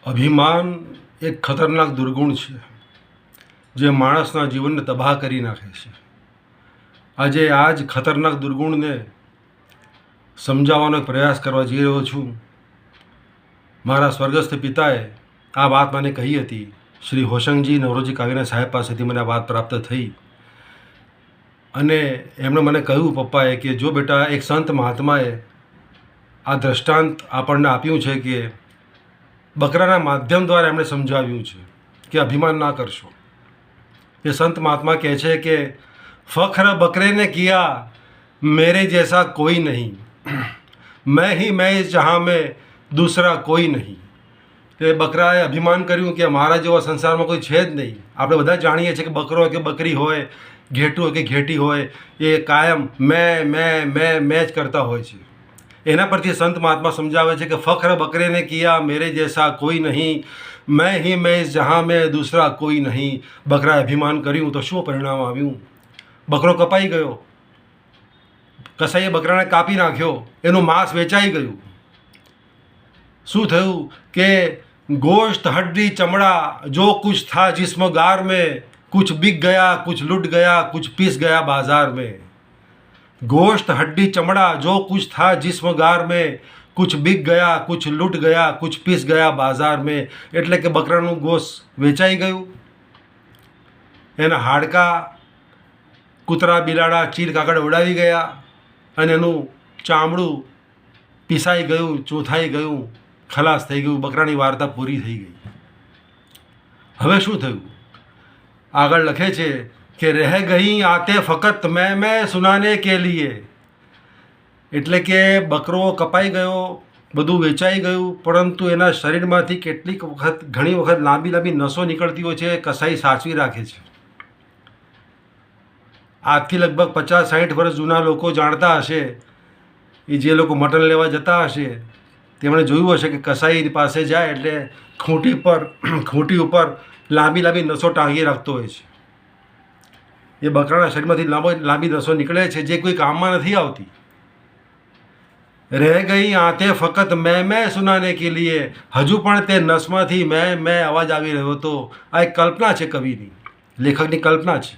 અભિમાન એક ખતરનાક દુર્ગુણ છે જે માણસના જીવનને તબાહ કરી નાખે છે. આજે આ જ ખતરનાક દુર્ગુણને સમજાવવાનો પ્રયાસ કરવા જઈ રહ્યો છું. મારા સ્વર્ગસ્થ પિતાએ આ વાત મને કહી હતી. શ્રી હોશંગજી નવરોજી કાવીના સાહેબ પાસેથી મને આ વાત પ્રાપ્ત થઈ અને એમણે મને કહ્યું, પપ્પાએ, કે જો બેટા, એક સંત મહાત્માએ આ દૃષ્ટાંત આપણને આપ્યું છે કે બકરાના માધ્યમ દ્વારા એમણે સમજાવ્યું છે કે અભિમાન ના કરશો. એ સંત મહાત્મા કહે છે કે ફખ્ર બકરે ને કિયા મેરે જૈસા કોઈ નહીં, મેં હી મેં જहाँ મેં દૂસરા કોઈ નહીં. એ બકરાએ અભિમાન કર્યું કે મારા જેવા સંસારમાં કોઈ છે જ નહીં. આપણે બધા જાણીએ છીએ કે બકરો હોય કે બકરી હોય, ઘેટું હોય કે ઘેટી હોય, એ કાયમ મેં જ કરતા હોય છે. એના પરથી સંત મહાત્મા સમજાવે છે કે ફખ્ર બકરે ને કિયા મેરે જૈસા કોઈ નહીં, મેં હી મેં જहाँ મેં દૂસરા કોઈ નહીં. બકરાએ અભિમાન કર્યું તો શું પરિણામ આવ્યું? બકરો કપાઈ ગયો. કસાઈએ બકરાને કાપી નાખ્યો, એનું માંસ વેચાઈ ગયું. શું થયું કે गोश्त हड्डी चमड़ा जो कुछ था जिस्म गार में, कुछ बिक गया, कुछ लुट गया, कुछ पीस गया बाजार में. गोश्त हड्डी चमड़ा जो कुछ था जिस्म गार में, कुछ बिक ગયા, कुछ લૂંટ ગયા, कुछ પીસ ગયા બાજાર મેં. એટલે કે બકરાનું ગોશ્ત વેચાઈ ગયું, એના હાડકાં કૂતરા બિલાડા ચીલ કાગળ ઉડાવી ગયા અને એનું ચામડું પીસાઈ ગયું, ચોથાઈ ગયું, ખલાસ થઈ ગયું. બકરાની વાર્તા પૂરી થઈ ગઈ. હવે શું થયું? આગળ લખે છે કે રહ ગઈ આતે ફકત મેં સુનાને કે લીએ. એટલે કે બકરો કપાઈ ગયો, બધું વેચાઈ ગયું, પરંતુ એના શરીરમાંથી ઘણી વખત લાંબી લાંબી નસો નીકળતી હોય છે. કસાઈ સાચવી રાખે છે. આજથી લગભગ 50-60 વર્ષ જૂના લોકો જાણતા હશે. એ જે લોકો મટન લેવા જતા હશે તેમણે જોયું હશે કે કસાઈ પાસે જાય એટલે ખૂંટી ઉપર લાંબી લાંબી નસો ટાંગી રાખતો હોય છે. એ બકરાના શરીરમાંથી લાંબી નસો નીકળે છે જે કોઈ કામમાં નથી આવતી. રહ ગઈ આતે ફકત મેં સુનાને કે લીએ. હજુ પણ તે નસમાંથી મેં અવાજ આવી રહ્યો હતો. આ એક કલ્પના છે, કવિની, લેખકની કલ્પના છે.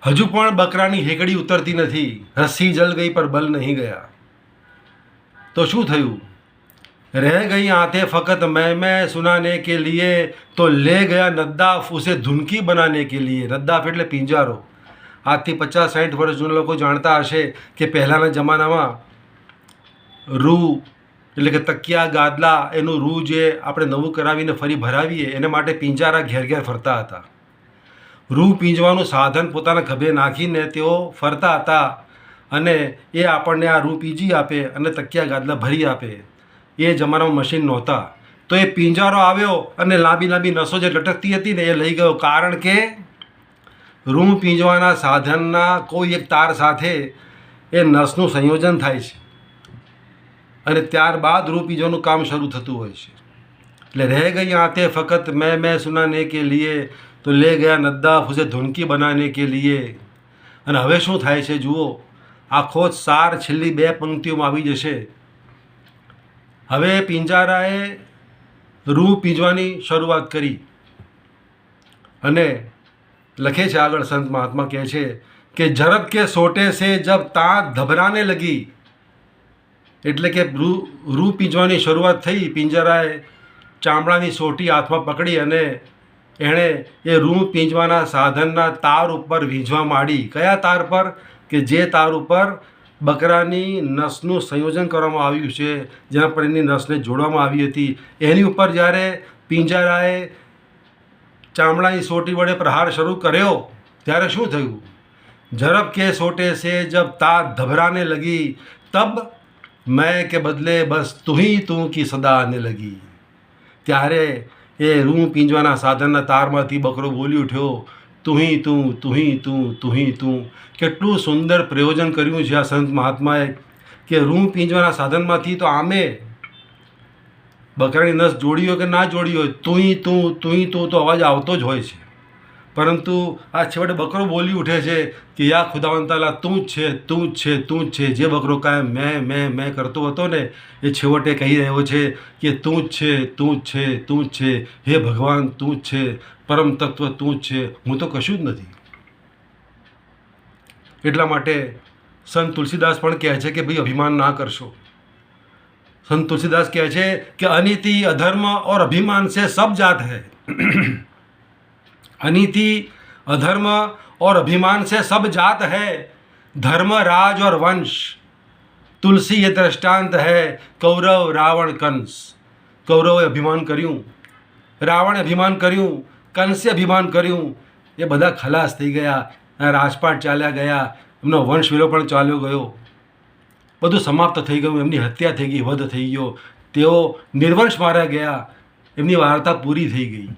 હજુ પણ બકરાની હેકડી ઉતરતી નથી. રસ્સી જલ ગઈ પર બલ નહીં ગયા. તો શું થયું? रह गई आते फकत मैं सुनाने के लिए, तो ले गया नद्दाफ उसे धुनकी बनाने के लिए. नद्दाफ એટલે પિંજારો. આજથી 50-60 વર્ષ જૂના લોકો જાણતા હશે કે પહેલાંના જમાનામાં રૂ એટલે કે તકિયા ગાદલા, એનું રૂ જે આપણે નવું કરાવીને ફરી ભરાવીએ એને માટે પિંજારા ઘેર ઘેર ફરતા હતા. રૂ પીંજવાનું સાધન પોતાના ખભે નાખીને તેઓ ફરતા હતા અને એ આપણને આ રૂ પીંજી આપે અને તકિયા ગાદલા ભરી આપે. એ જમાનામાં મશીન નહોતા. તો એ પિંજારો આવ્યો અને લાંબી લાંબી નસો જે લટકતી હતી ને એ લઈ ગયો. કારણ કે રૂ પીંજવાના સાધનના કોઈ એક તાર સાથે એ નસનું સંયોજન થાય છે અને ત્યારબાદ રૂ પીંજવાનું કામ શરૂ થતું હોય છે. એટલે રહ ગઈ આતે ફકત મેં સુનાને કે લીએ, તો લે ગયા નદ્દાફ ઉસે ધૂનકી બનાને કે લીએ. અને હવે શું થાય છે જુઓ. આખો જ સાર છેલ્લી 2 પંક્તિઓમાં આવી જશે. હવે પિંજારાએ રૂ પીંજવાની શરૂઆત કરી અને લખે છે આગળ સંત મહાત્મા કહે છે કે ઝરબ કે સોટે સે જબ તાંત ધબરાને લગી. એટલે કે રૂ પીંજવાની શરૂઆત થઈ. પિંજરાએ ચામડાની સોટી હાથમાં પકડી અને એણે એ રૂ પીંજવાના સાધનના તાર ઉપર વીંઝવા માંડી. કયા તાર પર? કે જે તાર ઉપર બકરાની નસનું સંયોજન કરવામાં આવ્યું છે, જેના પર એની નસને જોડવામાં આવી હતી, એની ઉપર જ્યારે પિંજરાએ ચામડાની સોટી વડે પ્રહાર શરૂ કર્યો ત્યારે શું થયું? ઝરબ કે સોટે સે જબ તાત ધબરાને લગી, તબ મેં કે બદલે બસ તું કી સદા આને લગી. ત્યારે એ રૂ પીંજવાના સાધનના તારમાંથી બકરો બોલી ઉઠ્યો, તું. કેટલું સુંદર પ્રયોજન કર્યું છે આ સંત મહાત્માએ કે રૂ પીંજવાના સાધનમાંથી તો આમે બકરાની નસ જોડી હોય કે ના જોડી હોય, તું તો અવાજ આવતો જ હોય છે. પરંતુ આ છેવટે બકરો બોલી ઉઠે છે કે યા ખુદાવંદ તાલા તું જ છે, તું જ છે, તું જ છે. જે બકરો કાયમ મેં કરતો હતો ને એ છેવટે કહી રહ્યો છે કે તું જ છે, તું જ છે, તું જ છે. હે ભગવાન તું જ છે, પરમ તત્વ તું જ છે, હું તો કશું જ નથી. એટલા માટે સંત તુલસીદાસ પણ કહે છે કે ભાઈ અભિમાન ના કરશો. संत तुलसीदास कहते हैं कि अनीति अधर्म और अभिमान से सब जात है. अनीति अधर्म और अभिमान से सब जात है. धर्म राज और वंश तुलसी ये दृष्टांत है. कौरव रावण कंस. कौरवे अभिमान કર્યું, રાવણે અભિમાન કર્યું, કંસે અભિમાન કર્યું. એ બધા ખલાસ થઈ ગયા. રાજપાટ ચાલ્યા ગયા, એમનો વંશવેલો પણ ચાલ્યો ગયો, બધું સમાપ્ત થઈ ગયું. એમની હત્યા થઈ ગઈ, વધ થઈ ગયો, તેઓ નિર્વંશ માર્યા ગયા, એમની વાર્તા પૂરી થઈ ગઈ.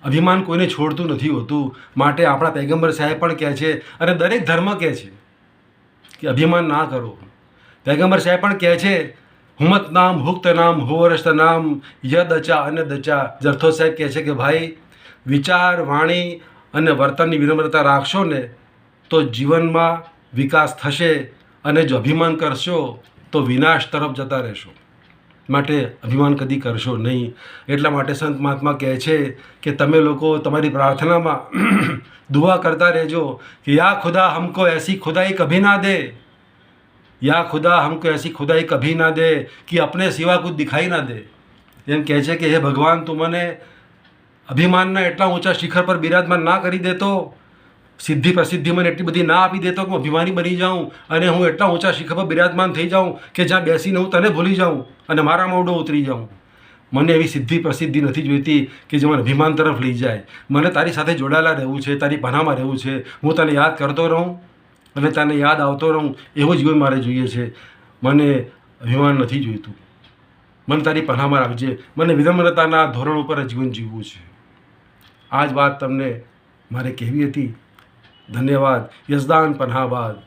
અભિમાન કોઈને છોડતું નથી હોતું. માટે આપણા પૈગંબર સાહેબ પણ કહે છે અને દરેક ધર્મ કહે છે કે અભિમાન ના કરો. પૈગંબર સાહેબ પણ કહે છે હુમત નામ હુક્ત નામ હોવરસ્ત નામ યદ અચા અને દચા. જરથો સાહેબ કહે છે કે ભાઈ વિચાર, વાણી અને વર્તનની વિનમ્રતા રાખશો ને તો જીવનમાં વિકાસ થશે, અને જો અભિમાન કરશો તો વિનાશ તરફ જતા રહેશો. માટે અભિમાન કદી કરશો નહીં. એટલા માટે સંત મહાત્મા કહે છે કે તમે લોકો તમારી પ્રાર્થનામાં દુઆ કરતા રહેજો કે યા ખુદા હમકો એસી ખુદાઈ કભી ના દે, યા ખુદા હમકો એસી ખુદાઈ કભી ના દે કે અપને સિવા કુછ દિખાઈ ના દે. એમ કહે છે કે હે ભગવાન, તું મને અભિમાનના એટલા ઊંચા શિખર પર બિરાજમાન ના કરી દેતો, સિદ્ધિ પ્રસિદ્ધિ મને એટલી બધી ના આપી દેતો કે હું અભિમાની બની જાઉં અને હું એટલા ઊંચા શિખર પર બિરાજમાન થઈ જાઉં કે જ્યાં બેસીને હું તને ભૂલી જાઉં અને મારા મોઢો ઉતરી જાઉં. મને એવી સિદ્ધિ પ્રસિદ્ધિ નથી જોઈતી કે જે મને અભિમાન તરફ લઈ જાય. મને તારી સાથે જોડાયેલા રહેવું છે, તારી પનાહમાં રહેવું છે. હું તને યાદ કરતો રહું અને તને યાદ આવતો રહું, એવું જીવન મારે જોઈએ છે. મને અભિમાન નથી જોઈતું. મને તારી પનાહમાં રાખજે. મને વિનમ્રતાના ધોરણ ઉપર જીવન જીવવું છે. આ જ વાત તમને મારે કહેવી હતી. ધન્યવાદ. યઝદાન પનાહબાદ.